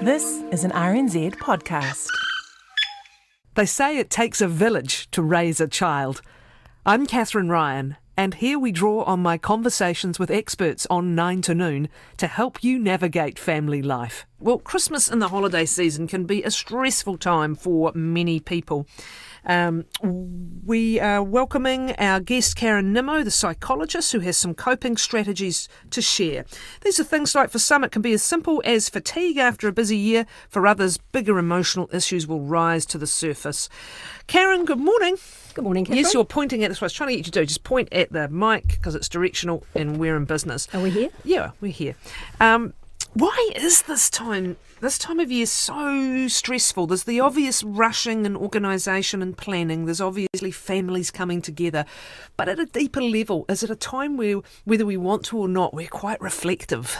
This is an RNZ podcast. They say it takes a village to raise a child. I'm Kathryn Ryan, and here we draw on my conversations with experts on 9 to Noon to help you navigate family life. Well, Christmas and the holiday season can be a stressful time for many people. We are welcoming our guest Karen Nimmo, the psychologist, who has some coping strategies to share. These are things like, for some it can be as simple as fatigue after a busy year. For others, bigger emotional issues will rise to the surface. Karen, good morning. Good morning, Kathryn. Yes, you're pointing at this. What I was trying to get you to do, just point at the mic because it's directional and we're in business. Are we here? Yeah, we're here. Why is this time of year so stressful? There's the obvious rushing and organisation and planning. There's obviously families coming together. But at a deeper level, is it a time where, whether we want to or not, we're quite reflective?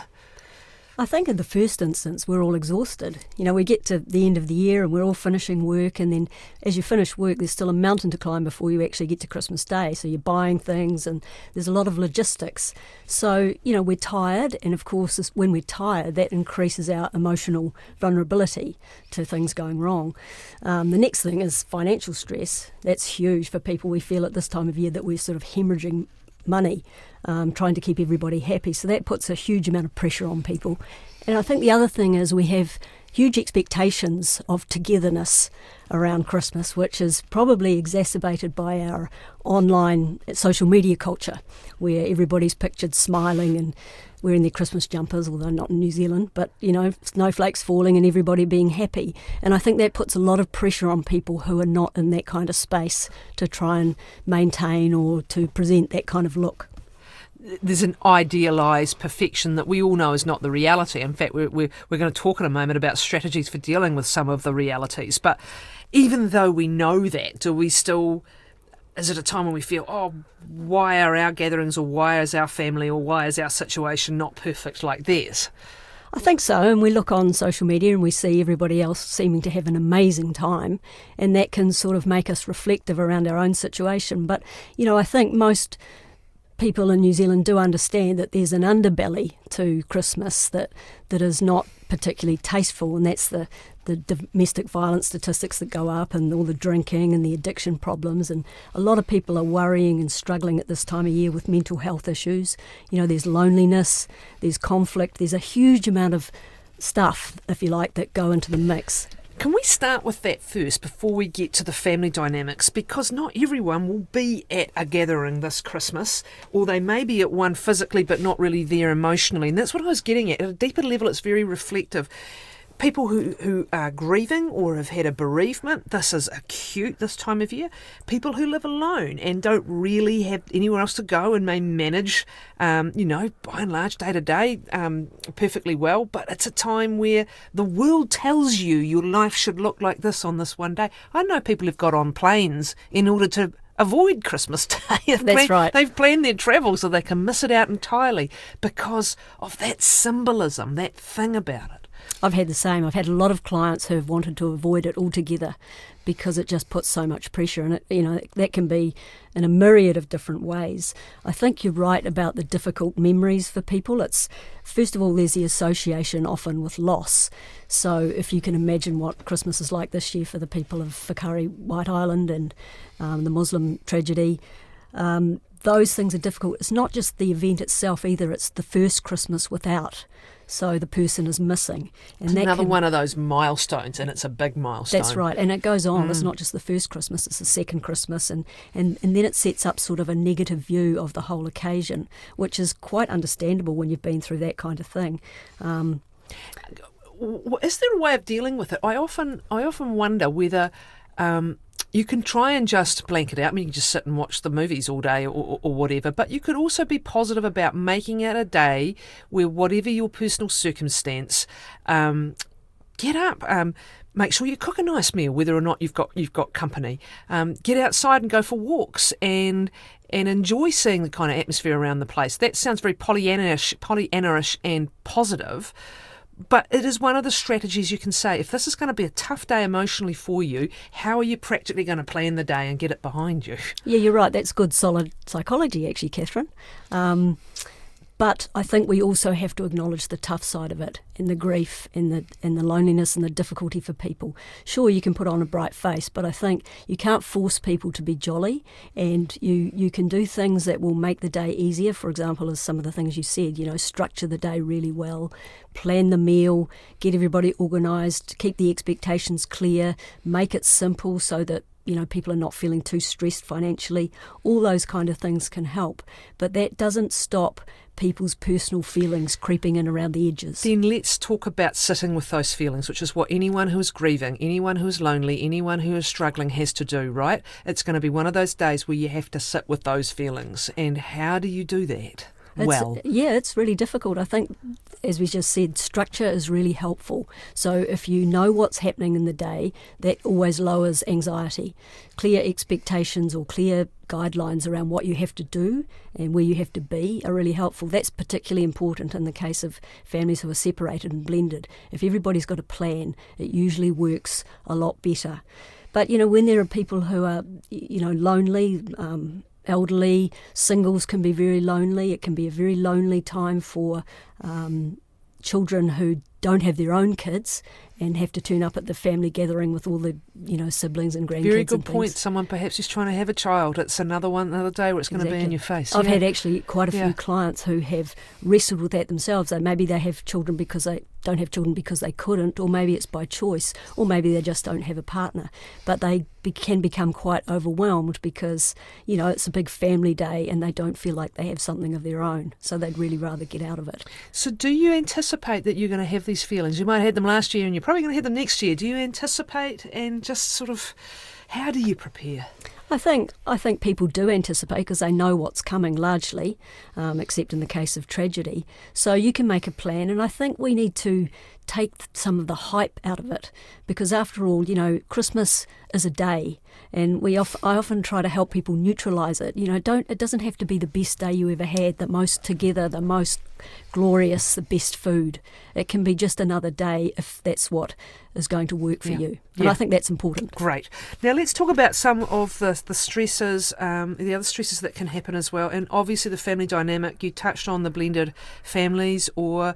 I think in the first instance, we're all exhausted. You know, we get to the end of the year and we're all finishing work, and then as you finish work, there's still a mountain to climb before you actually get to Christmas Day. So you're buying things and there's a lot of logistics. So, you know, we're tired, and of course, when we're tired, that increases our emotional vulnerability to things going wrong. The next thing is financial stress. That's huge for people. We feel at this time of year that we're sort of hemorrhaging money, trying to keep everybody happy. So that puts a huge amount of pressure on people. And I think the other thing is we have huge expectations of togetherness around Christmas, which is probably exacerbated by our online social media culture, where everybody's pictured smiling and wearing their Christmas jumpers, although not in New Zealand, but, you know, snowflakes falling and everybody being happy. And I think that puts a lot of pressure on people who are not in that kind of space to try and maintain or to present that kind of look. There's an idealised perfection that we all know is not the reality. In fact, we're going to talk in a moment about strategies for dealing with some of the realities. But even though we know that, is it a time when we feel, why are our gatherings, or why is our family, or why is our situation not perfect like theirs? I think so, and we look on social media and we see everybody else seeming to have an amazing time, and that can sort of make us reflective around our own situation. But, you know, I think most people in New Zealand do understand that there's an underbelly to Christmas that is not particularly tasteful, and that's the domestic violence statistics that go up, and all the drinking and the addiction problems. And a lot of people are worrying and struggling at this time of year with mental health issues. You know, there's loneliness, there's conflict, there's a huge amount of stuff, if you like, that go into the mix. Can we start with that first before we get to the family dynamics? Because not everyone will be at a gathering this Christmas, or they may be at one physically but not really there emotionally. And that's what I was getting at. At a deeper level, it's very reflective. People who are grieving or have had a bereavement, this is acute this time of year. People who live alone and don't really have anywhere else to go and may manage, by and large, day to day, perfectly well. But it's a time where the world tells you your life should look like this on this one day. I know people who've got on planes in order to avoid Christmas Day. That's right. They've planned their travel so they can miss it out entirely because of that symbolism, that thing about it. I've had the same. I've had a lot of clients who have wanted to avoid it altogether because it just puts so much pressure, and that can be in a myriad of different ways. I think you're right about the difficult memories for people. It's, first of all, there's the association often with loss. So if you can imagine what Christmas is like this year for the people of Whakaari, White Island, and the Muslim tragedy, those things are difficult. It's not just the event itself either, it's the first Christmas without. So the person is missing. And it's another one of those milestones, and it's a big milestone. That's right, and it goes on. It's not just the first Christmas, it's the second Christmas, and then it sets up sort of a negative view of the whole occasion, which is quite understandable when you've been through that kind of thing. Is there a way of dealing with it? I often wonder whether you can try and just blank it out. I mean, you can just sit and watch the movies all day or whatever, but you could also be positive about making it a day where, whatever your personal circumstance, get up, make sure you cook a nice meal, whether or not you've got company. Get outside and go for walks and enjoy seeing the kind of atmosphere around the place. That sounds very Pollyanna-ish and positive. But it is one of the strategies you can say, if this is going to be a tough day emotionally for you, how are you practically going to plan the day and get it behind you? Yeah, you're right. That's good, solid psychology, actually, Kathryn. But I think we also have to acknowledge the tough side of it, and the grief and the loneliness and the difficulty for people. Sure, you can put on a bright face, but I think you can't force people to be jolly, and you can do things that will make the day easier. For example, as some of the things you said, structure the day really well, plan the meal, get everybody organised, keep the expectations clear, make it simple so that people are not feeling too stressed financially. All those kind of things can help, but that doesn't stop people's personal feelings creeping in around the edges. Then let's talk about sitting with those feelings, which is what anyone who is grieving, anyone who is lonely, anyone who is struggling has to do, right? It's going to be one of those days where you have to sit with those feelings. And how do you do that? It's really difficult. I think, as we just said, structure is really helpful. So if you know what's happening in the day, that always lowers anxiety. Clear expectations or clear guidelines around what you have to do and where you have to be are really helpful. That's particularly important in the case of families who are separated and blended. If everybody's got a plan, it usually works a lot better. But, when there are people who are, lonely, elderly, singles can be very lonely. It can be a very lonely time for children who don't have their own kids and have to turn up at the family gathering with all the, siblings and grandkids. Very good point. Someone perhaps is trying to have a child. It's another day where it's going to be in your face. I've had actually quite a few clients who have wrestled with that themselves. Maybe they have children because they don't have children because they couldn't, or maybe it's by choice, or maybe they just don't have a partner. But they can become quite overwhelmed because, it's a big family day and they don't feel like they have something of their own. So they'd really rather get out of it. So do you anticipate that you're going to have these feelings? You might have had them last year and you're probably going to have them next year. Do you anticipate, and just sort of, how do you prepare? I think people do anticipate because they know what's coming largely, except in the case of tragedy. So you can make a plan, and I think we need to take some of the hype out of it because, after all, Christmas is a day, and I often try to help people neutralise it. It doesn't have to be the best day you ever had, the most together, the most glorious, the best food. It can be just another day if that's what is going to work for you. And I think that's important. Great. Now let's talk about some of the stresses, the other stresses that can happen as well. And obviously the family dynamic, you touched on the blended families, or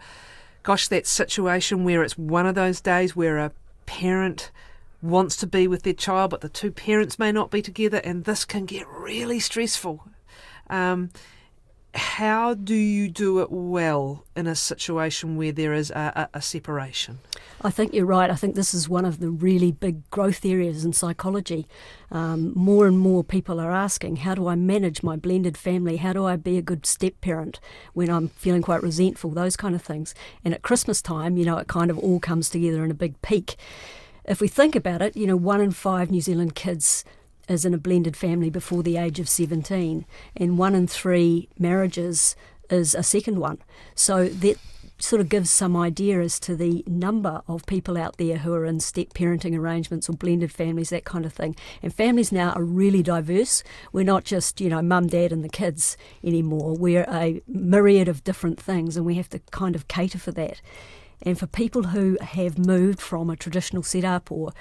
that situation where it's one of those days where a parent wants to be with their child but the two parents may not be together, and this can get really stressful. How do you do it well in a situation where there is a separation? I think you're right. I think this is one of the really big growth areas in psychology. More and more people are asking, how do I manage my blended family? How do I be a good step-parent when I'm feeling quite resentful? Those kind of things. And at Christmas time, it kind of all comes together in a big peak. If we think about it, 1 in 5 New Zealand kids is in a blended family before the age of 17, and 1 in 3 marriages is a second one. So that sort of gives some idea as to the number of people out there who are in step-parenting arrangements or blended families, that kind of thing. And families now are really diverse. We're not just, mum, dad and the kids anymore. We're a myriad of different things, and we have to kind of cater for that. And for people who have moved from a traditional setup or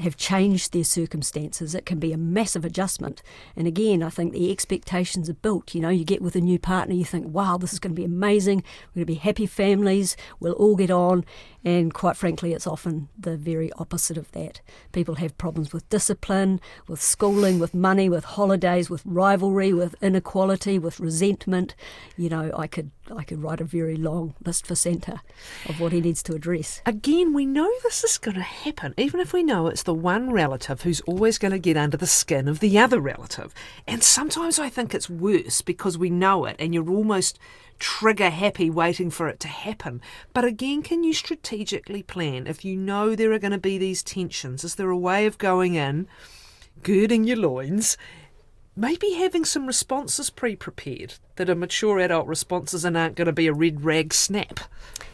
have changed their circumstances, it can be a massive adjustment. And again, I think the expectations are built. You get with a new partner, you think, wow, this is going to be amazing. We're going to be happy families. We'll all get on. And quite frankly, it's often the very opposite of that. People have problems with discipline, with schooling, with money, with holidays, with rivalry, with inequality, with resentment. I could write a very long list for Santa of what he needs to address. Again, we know this is going to happen, even if we know it's the one relative who's always going to get under the skin of the other relative. And sometimes I think it's worse because we know it and you're almost trigger happy waiting for it to happen. But again, can you strategically plan if you know there are going to be these tensions? Is there a way of going in, girding your loins, maybe having some responses pre-prepared that are mature adult responses and aren't going to be a red rag snap?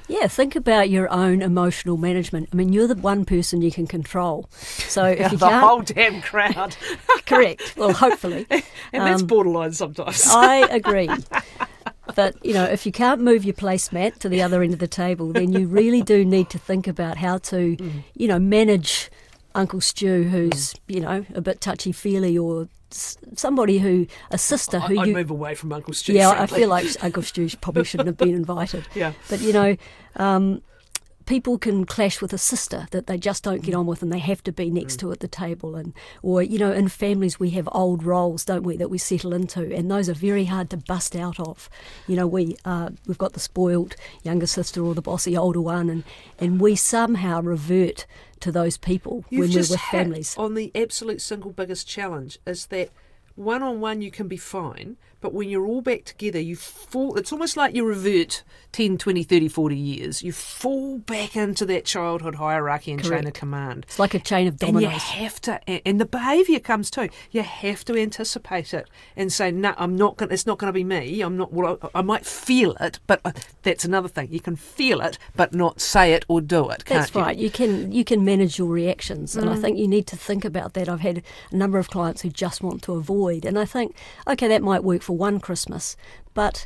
Yeah, think about your own emotional management. I mean, you're the one person you can control. So if you the can't, whole damn crowd. Correct. Well, hopefully. And that's borderline sometimes. I agree. But, if you can't move your placemat to the other end of the table, then you really do need to think about how to, manage Uncle Stu who's, a bit touchy-feely, or somebody a sister who I'd move away from Uncle Stu. Yeah, frankly. I feel like Uncle Stu probably shouldn't have been invited. Yeah. But, people can clash with a sister that they just don't get on with, and they have to be next to at the table. Or in families we have old roles, don't we, that we settle into, and those are very hard to bust out of. We've got the spoilt younger sister or the bossy older one, and we somehow revert to those people You've when we're just with hit families. on the absolute single biggest challenge is that one-on-one you can be fine, but when you're all back together, you fall. It's almost like you revert 10, 20, 30, 40 years. You fall back into that childhood hierarchy and chain of command. It's like a chain of And you dominoes. have to, and the behaviour comes too. You have to anticipate it and say, "No, I'm not going. It's not going to be me. I'm not. Well, I might feel it, but that's another thing. You can feel it, but not say it or do it. Can't That's right. You can manage your reactions, and I think you need to think about that. I've had a number of clients who just want to avoid, and I think, okay, that might work for one Christmas, but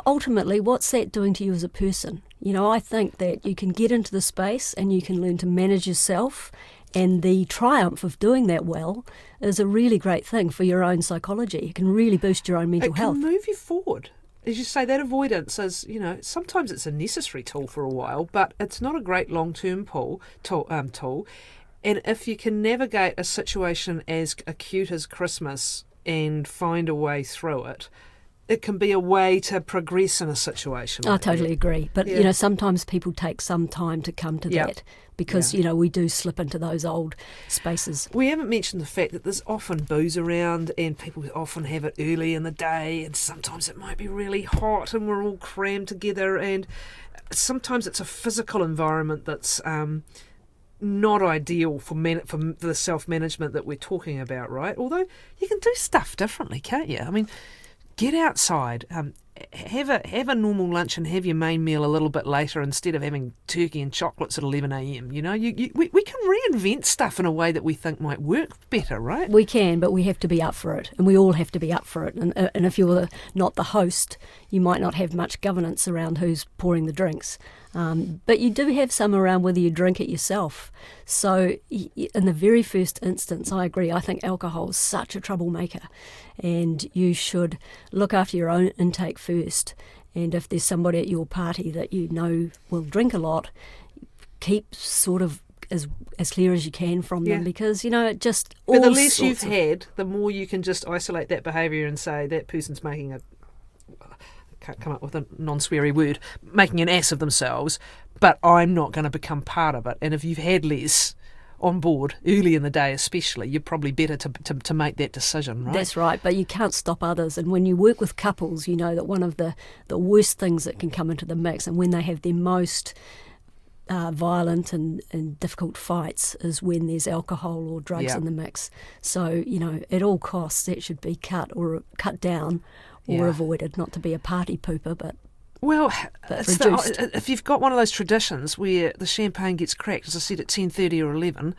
ultimately, what's that doing to you as a person? I think that you can get into the space and you can learn to manage yourself, and the triumph of doing that well is a really great thing for your own psychology. It can really boost your own mental health. It can move you forward. As you say, that avoidance is, sometimes it's a necessary tool for a while, but it's not a great long-term tool. And if you can navigate a situation as acute as Christmas and find a way through it, it can be a way to progress in a situation. I totally agree. But, sometimes people take some time to come to that because, we do slip into those old spaces. We haven't mentioned the fact that there's often booze around and people often have it early in the day, and sometimes it might be really hot and we're all crammed together, and sometimes it's a physical environment that's not ideal for the self-management that we're talking about, right? Although you can do stuff differently, can't you? I mean, get outside, have a normal lunch and have your main meal a little bit later instead of having turkey and chocolates at 11 a.m. We can reinvent stuff in a way that we think might work better, right? We can, but we have to be up for it, and we all have to be up for it. And if you're not the host, you might not have much governance around who's pouring the drinks. But you do have some around whether you drink it yourself. So in the very first instance, I agree, I think alcohol is such a troublemaker, and you should look after your own intake first. And if there's somebody at your party that will drink a lot, keep sort of as clear as you can from them, because it just all. But the less you've had, the more you can just isolate that behaviour and say that person's making can't come up with a non-sweary word, making an ass of themselves, but I'm not going to become part of it. And if you've had less on board early in the day especially, you're probably better to make that decision, right? That's right, but you can't stop others. And when you work with couples, you know that one of the worst things that can come into the mix, and when they have their most violent and difficult fights, is when there's alcohol or drugs in the mix. So, at all costs, that should be cut down or avoided, not to be a party pooper, but reduced. If you've got one of those traditions where the champagne gets cracked, as I said, at 10:30 or 11,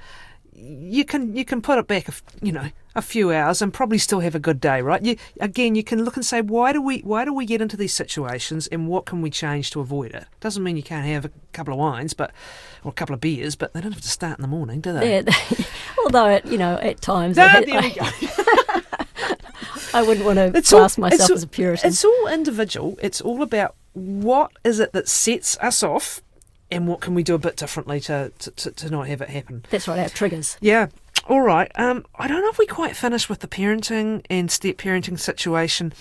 you can put it back a few hours and probably still have a good day, right? You can look and say, why do we get into these situations, and what can we change to avoid it? Doesn't mean you can't have a couple of wines, or a couple of beers, but they don't have to start in the morning, do they? Yeah, although at times there we go. I wouldn't want to class myself as a Puritan. It's all individual. It's all about what is it that sets us off, and what can we do a bit differently to not have it happen. That's right, our triggers. Yeah. All right. I don't know if we quite finished with the parenting and step-parenting situation.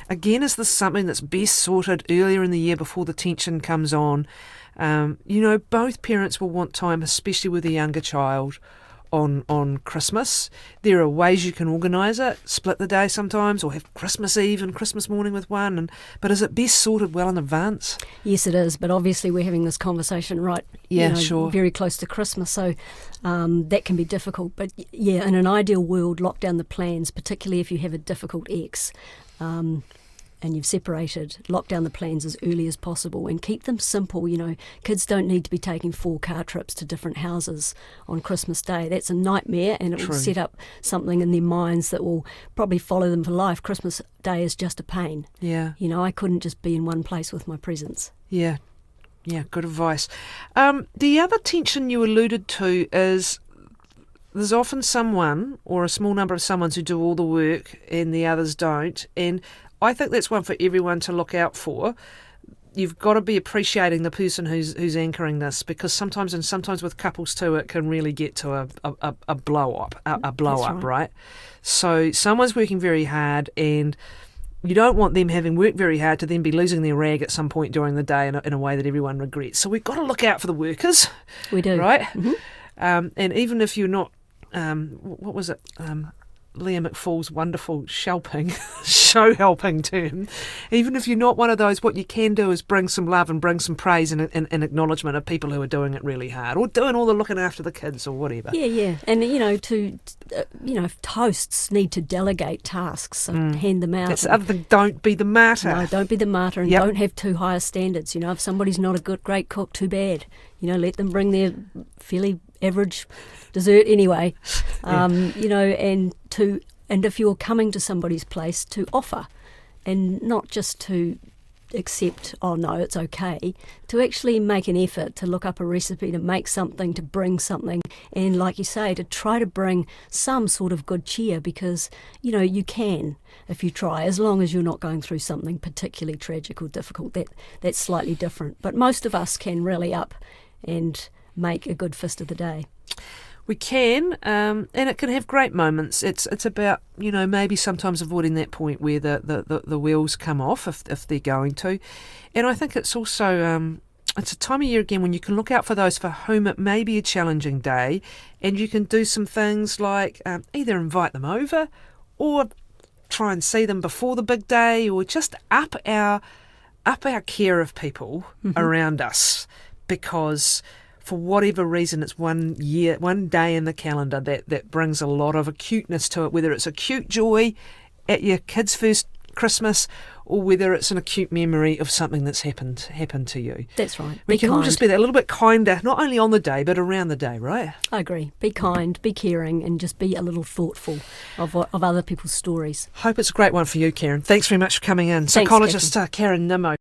Again, is this something that's best sorted earlier in the year before the tension comes on? Both parents will want time, especially with a younger child, on Christmas. There are ways you can organise it, split the day sometimes, or have Christmas Eve and Christmas morning with one. But is it best sorted well in advance? Yes, it is. But obviously we're having this conversation sure, very close to Christmas, so that can be difficult. But yeah, in an ideal world, lock down the plans, particularly if you have a difficult ex. And you've separated, lock down the plans as early as possible and keep them simple. Kids don't need to be taking 4-car trips to different houses on Christmas Day. That's a nightmare, and it will set up something in their minds that will probably follow them for life. Christmas Day is just a pain. Yeah. I couldn't just be in one place with my presents. Yeah. Yeah, good advice. The other tension you alluded to is there's often someone or a small number of someones who do all the work and the others don't. And I think that's one for everyone to look out for. You've got to be appreciating the person who's anchoring this, because sometimes with couples too, it can really get to a blow up, right? So someone's working very hard, and you don't want them having worked very hard to then be losing their rag at some point during the day in a way that everyone regrets. So we've got to look out for the workers. We do. Right? Mm-hmm. And even if you're not, what was it? Leah McFall's wonderful show helping term. Even if you're not one of those, what you can do is bring some love and bring some praise and acknowledgement of people who are doing it really hard, or doing all the looking after the kids or whatever. Yeah. And, if hosts need to delegate tasks, so hand them out. That's the other thing, don't be the martyr. No, don't be the martyr, and don't have too high standards. If somebody's not a great cook, too bad. Let them bring their fairly average dessert anyway. And if you're coming to somebody's place, to offer, and not just to accept, oh no, it's okay, to actually make an effort to look up a recipe, to make something, to bring something, and like you say, to try to bring some sort of good cheer, because you can if you try, as long as you're not going through something particularly tragic or difficult. That's slightly different, but most of us can rally up and make a good fist of the day. We can, and it can have great moments. It's about, maybe sometimes avoiding that point where the wheels come off if they're going to. And I think it's also, it's a time of year again when you can look out for those for whom it may be a challenging day, and you can do some things like either invite them over, or try and see them before the big day, or just up our care of people around us, because for whatever reason, it's one day in the calendar that brings a lot of acuteness to it, whether it's acute joy at your kid's first Christmas, or whether it's an acute memory of something that's happened to you. That's right. We can all just be that little bit kinder, not only on the day, but around the day, right? I agree. Be kind, be caring, and just be a little thoughtful of other people's stories. Hope it's a great one for you, Karen. Thanks very much for coming in. Psychologist Karen Nimmo.